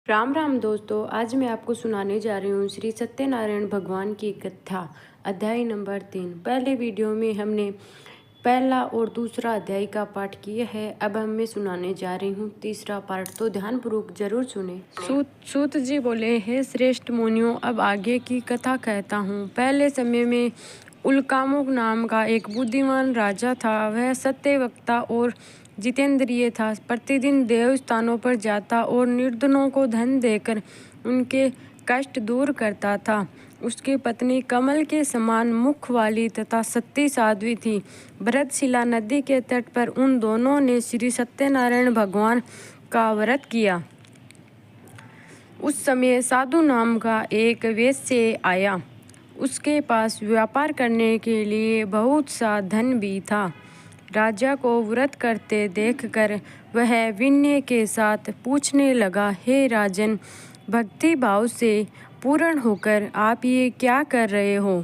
राम राम दोस्तों, आज मैं आपको सुनाने जा रही हूँ श्री सत्यनारायण भगवान की कथा अध्याय नंबर 3। पहले वीडियो में हमने पहला और दूसरा अध्याय का पाठ किया है। अब मैं सुनाने जा रही हूँ तीसरा पाठ, तो ध्यानपूर्वक जरूर सुने। सूत जी बोले, हे श्रेष्ठ मुनियों, अब आगे की कथा कहता हूँ। पहले समय में उल्कामुक नाम का एक बुद्धिमान राजा था। वह सत्यवक्ता और जितेंद्रिय था। प्रतिदिन देव स्थानों पर जाता और निर्धनों को धन देकर उनके कष्ट दूर करता था। उसकी पत्नी कमल के समान मुख वाली तथा सती साध्वी थी। भरतशिला नदी के तट पर उन दोनों ने श्री सत्यनारायण भगवान का व्रत किया। उस समय साधु नाम का एक वैश्य आया। उसके पास व्यापार करने के लिए बहुत सा धन भी था। राजा को व्रत करते देखकर वह विनय के साथ पूछने लगा, हे राजन, भक्ति भाव से पूर्ण होकर आप ये क्या कर रहे हो?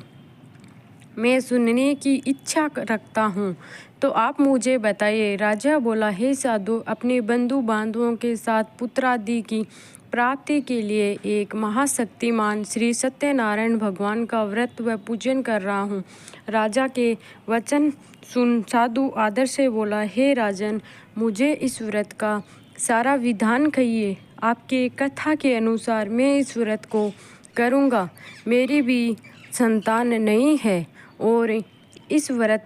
मैं सुनने की इच्छा रखता हूँ, तो आप मुझे बताइए। राजा बोला, हे साधु, अपने बंधु बांधवों के साथ पुत्रादि की प्राप्ति के लिए एक महाशक्तिमान श्री सत्यनारायण भगवान का व्रत व पूजन कर रहा हूँ। राजा के वचन सुन साधु आदर से बोला, हे राजन, मुझे इस व्रत का सारा विधान कहिए। आपके कथा के अनुसार मैं इस व्रत को करूँगा। मेरी भी संतान नहीं है और इस व्रत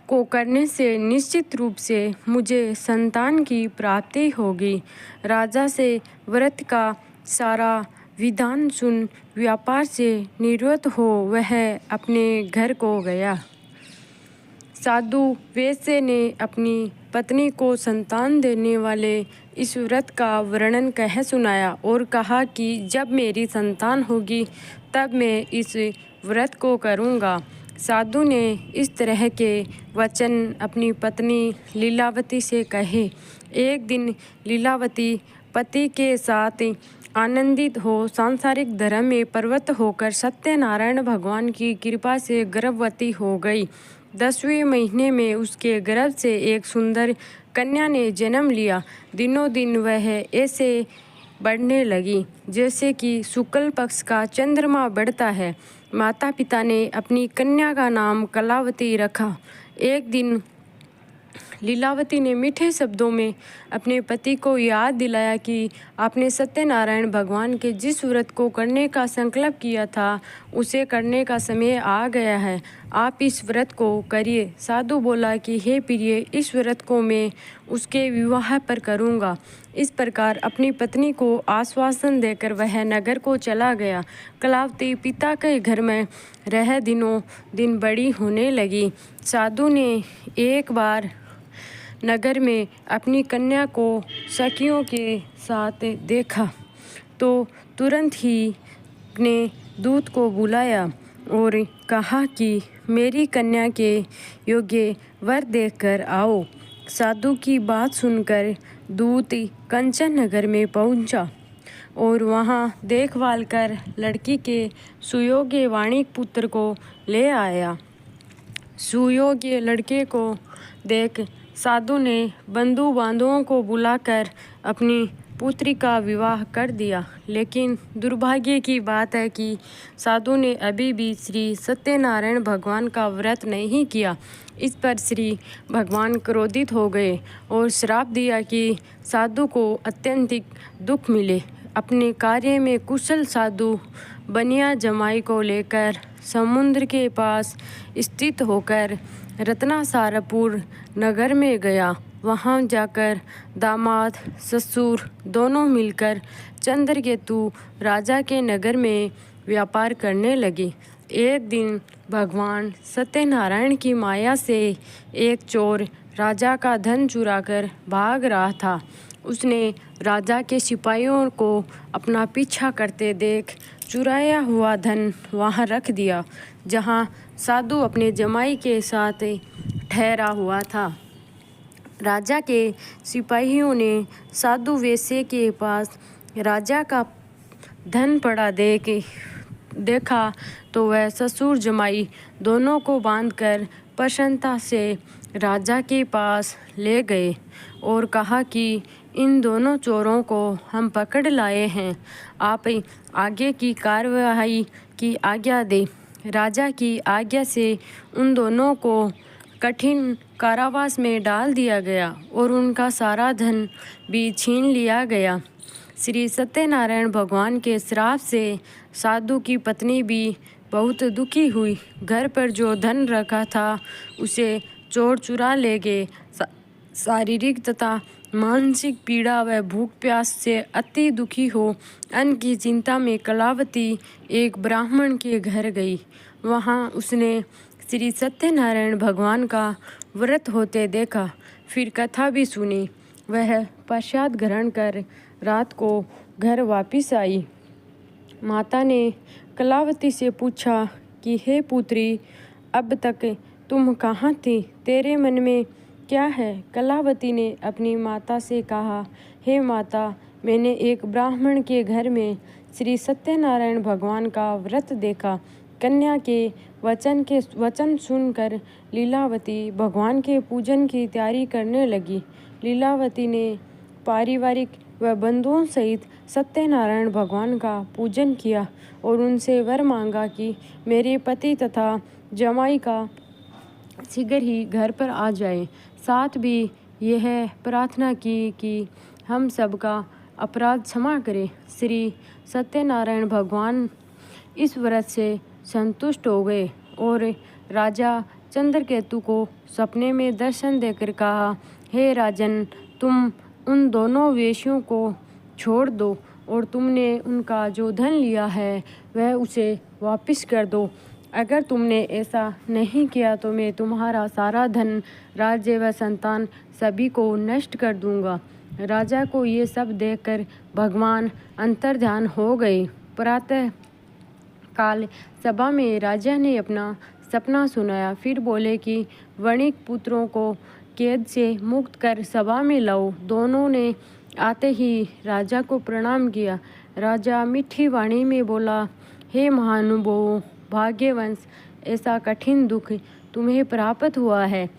को करने से निश्चित रूप से मुझे संतान की प्राप्ति होगी। राजा से व्रत का सारा विधान सुन व्यापार से निवृत्त हो वह अपने घर को गया। साधु वैश्य ने अपनी पत्नी को संतान देने वाले इस व्रत का वर्णन कह सुनाया और कहा कि जब मेरी संतान होगी तब मैं इस व्रत को करूँगा। साधु ने इस तरह के वचन अपनी पत्नी लीलावती से कहे। एक दिन लीलावती पति के साथ आनंदित हो सांसारिक धर्म में प्रवृत्त होकर सत्यनारायण भगवान की कृपा से गर्भवती हो गई। 10वें महीने में उसके गर्भ से एक सुंदर कन्या ने जन्म लिया। दिनों दिन वह ऐसे बढ़ने लगी जैसे कि शुक्ल पक्ष का चंद्रमा बढ़ता है। माता पिता ने अपनी कन्या का नाम कलावती रखा। एक दिन लीलावती ने मीठे शब्दों में अपने पति को याद दिलाया कि आपने सत्यनारायण भगवान के जिस व्रत को करने का संकल्प किया था उसे करने का समय आ गया है। आप इस व्रत को करिए। साधु बोला कि हे प्रिय, इस व्रत को मैं उसके विवाह पर करूँगा। इस प्रकार अपनी पत्नी को आश्वासन देकर वह नगर को चला गया। कलावती पिता के घर में रह दिनों दिन बड़ी होने लगी। साधु ने एक बार नगर में अपनी कन्या को सखियों के साथ देखा तो तुरंत ही ने दूत को बुलाया और कहा कि मेरी कन्या के योग्य वर देखकर आओ। साधु की बात सुनकर दूत कंचन नगर में पहुंचा और वहां देखभाल कर लड़की के सुयोग्य वाणिक पुत्र को ले आया। सुयोग्य लड़के को देख साधु ने बंधु बांधवों को बुलाकर अपनी पुत्री का विवाह कर दिया। लेकिन दुर्भाग्य की बात है कि साधु ने अभी भी श्री सत्यनारायण भगवान का व्रत नहीं किया। इस पर श्री भगवान क्रोधित हो गए और श्राप दिया कि साधु को अत्यंतिक दुख मिले। अपने कार्य में कुशल साधु बनिया जमाई को लेकर समुद्र के पास स्थित होकर रत्नासारपुर नगर में गया। वहां जाकर दामाद ससुर दोनों मिलकर चंद्रकेतु राजा के नगर में व्यापार करने लगे। एक दिन भगवान सत्यनारायण की माया से एक चोर राजा का धन चुराकर भाग रहा था। उसने राजा के सिपाहियों को अपना पीछा करते देख चुराया हुआ धन वहां रख दिया जहां साधु अपने जमाई के साथ ठहरा हुआ था। राजा के सिपाहियों ने साधु वैश्य के पास राजा का धन पड़ा देखा तो वह ससुर जमाई दोनों को बांधकर प्रसन्नता से राजा के पास ले गए और कहा कि इन दोनों चोरों को हम पकड़ लाए हैं। आप आगे की कार्रवाई की आज्ञा दें। राजा की आज्ञा से उन दोनों को कठिन कारावास में डाल दिया गया और उनका सारा धन भी छीन लिया गया। श्री सत्यनारायण भगवान के श्राप से साधु की पत्नी भी बहुत दुखी हुई। घर पर जो धन रखा था उसे चोर चुरा ले गए। शारीरिक तथा मानसिक पीड़ा व भूख प्यास से अति दुखी हो अन्न की चिंता में कलावती एक ब्राह्मण के घर गई। वहाँ उसने श्री सत्यनारायण भगवान का व्रत होते देखा। फिर कथा भी सुनी। वह प्रसाद ग्रहण कर रात को घर वापिस आई। माता ने कलावती से पूछा कि हे पुत्री, अब तक तुम कहाँ थी? तेरे मन में क्या है? कलावती ने अपनी माता से कहा, हे माता, मैंने एक ब्राह्मण के घर में श्री सत्यनारायण भगवान का व्रत देखा। कन्या के वचन सुनकर लीलावती भगवान के पूजन की तैयारी करने लगी। लीलावती ने पारिवारिक व बंधुओं सहित सत्यनारायण भगवान का पूजन किया और उनसे वर मांगा कि मेरे पति तथा जमाई का शीघ्र ही घर पर आ जाए। साथ भी यह प्रार्थना की कि हम सबका अपराध क्षमा करें। श्री सत्यनारायण भगवान इस व्रत से संतुष्ट हो गए और राजा चंद्रकेतु को सपने में दर्शन देकर कहा, हे राजन, तुम उन दोनों वेश्यों को छोड़ दो और तुमने उनका जो धन लिया है वह उसे वापस कर दो। अगर तुमने ऐसा नहीं किया तो मैं तुम्हारा सारा धन, राज्य व संतान सभी को नष्ट कर दूंगा। राजा को ये सब देखकर भगवान अंतर्ध्यान हो गए। प्रातः काल सभा में राजा ने अपना सपना सुनाया। फिर बोले कि वणिक पुत्रों को कैद से मुक्त कर सभा में लाओ। दोनों ने आते ही राजा को प्रणाम किया। राजा मीठी वाणी में बोला, हे महानुभावों, भाग्यवंश, ऐसा कठिन दुख तुम्हें प्राप्त हुआ है,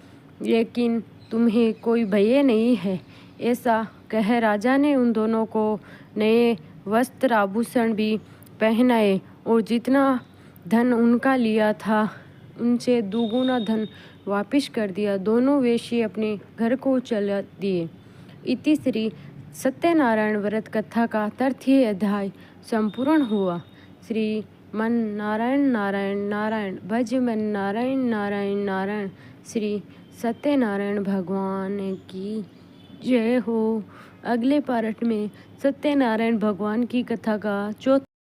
लेकिन तुम्हें कोई भय नहीं है। ऐसा कह राजा ने उन दोनों को नए वस्त्र आभूषण भी पहनाए और जितना धन उनका लिया था उनसे दुगुना धन वापिस कर दिया। दोनों वेश्ये अपने घर को चला दिए। इति श्री सत्यनारायण व्रत कथा का तृतीय अध्याय संपूर्ण हुआ। श्री मन नारायण नारायण नारायण, भज मन नारायण नारायण नारायण। श्री सत्यनारायण भगवान की जय हो। अगले पार्ट में सत्यनारायण भगवान की कथा का चौथा